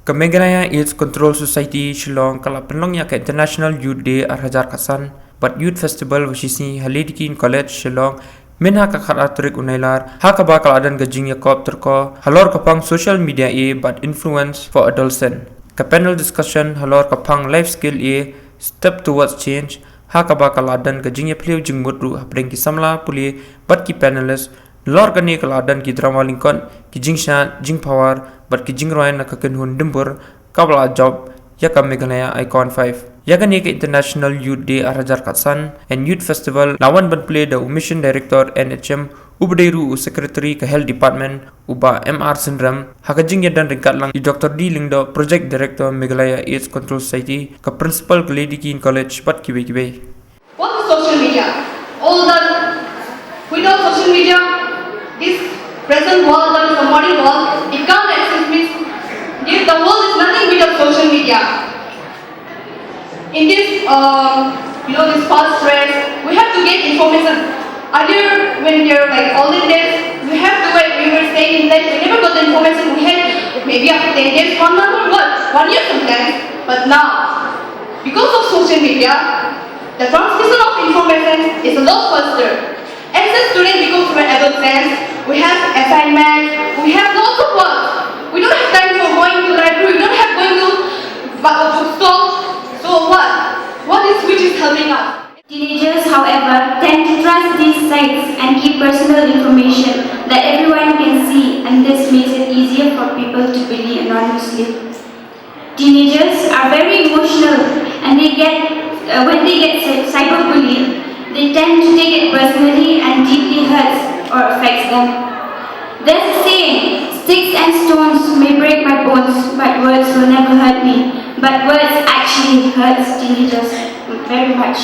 Kamegalaya AIDS Control Society Shillong kala penlongnya ke International Youth Day Arhajar Kasan but Youth Festival wasisi Halidikin College Shillong minha ka karatrik unailar haka bakal adan gajing yakob terko halor kapang social media but influence for adolescent ka panel discussion halor kapang life skill step towards change haka bakal adan gajing ya pliu jing mudru hapreng ki samla puli but ki panelists lor kani kaladan ki drama lingkon ki jingsha jing power but ki jing royan na kaken hun dimbur kabla job ya ka Meghalaya Icon 5 ya kani ke International Youth Day Arhajar Katsan and Youth Festival lawan ban play the mission director NHM ubdeiru secretary ka health department uba MR syndrome hakajing ya dan ringkat lang Dr. D Lingdo project director Meghalaya AIDS Control Society ka principal ka Lady King College pat kibe kibe. What is social media? All the without social media, this present world, that is the modern world, it can't exist. Means the world is nothing without social media. In this, this fast race, we have to get information. Earlier, when we are like olden days, we have to wait. We were staying in late. We never got the information. We had maybe after 10 days, 1 month or what, 1 year sometimes. But now, because of social media, the transmission of information is a lot faster. As a student becomes an adolescent, we have assignments, we have lots of work. We don't have time for going to library, we don't have going to bookstore. So which is helping us? Teenagers, however, tend to trust these sites and keep personal information that everyone can see, and this makes it easier for people to bully anonymously. Teenagers are very emotional, and when they get cyberbullied, they tend to take it personally and deeply hurts or affects them. There's a saying, sticks and stones may break my bones, but words will never hurt me. But words actually hurts teenagers very much.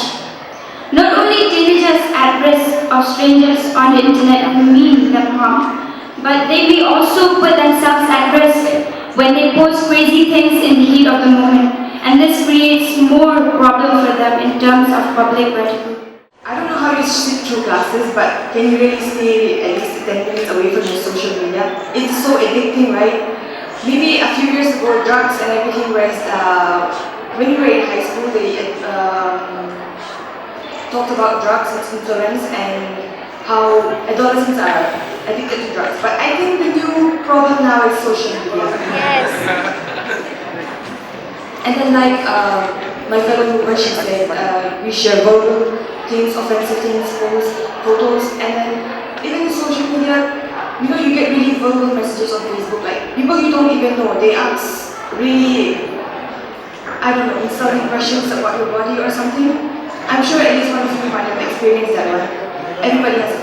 Not only teenagers at risk of strangers on the internet who mean them harm, but they may also put themselves at risk when they post crazy things in the heat of the moment, and this creates more problem for them in terms of public ridicule. I don't know how you sit through classes, but can you really stay at least 10 minutes away from your social media? It's so addicting, right? Maybe a few years ago, drugs and everything was, when we were in high school, they talked about drugs, its influence, and how adolescents are addicted to drugs. But I think the new problem now is social media. Yes. And then my fellow mover, she said, we share vulgar things, offensive things, posts, photos, and then even in social media, you get really vulgar messages on Facebook, like people you don't even know, they ask really, insulting questions about your body or something. I'm sure at least one of you might have experienced that one. Everybody has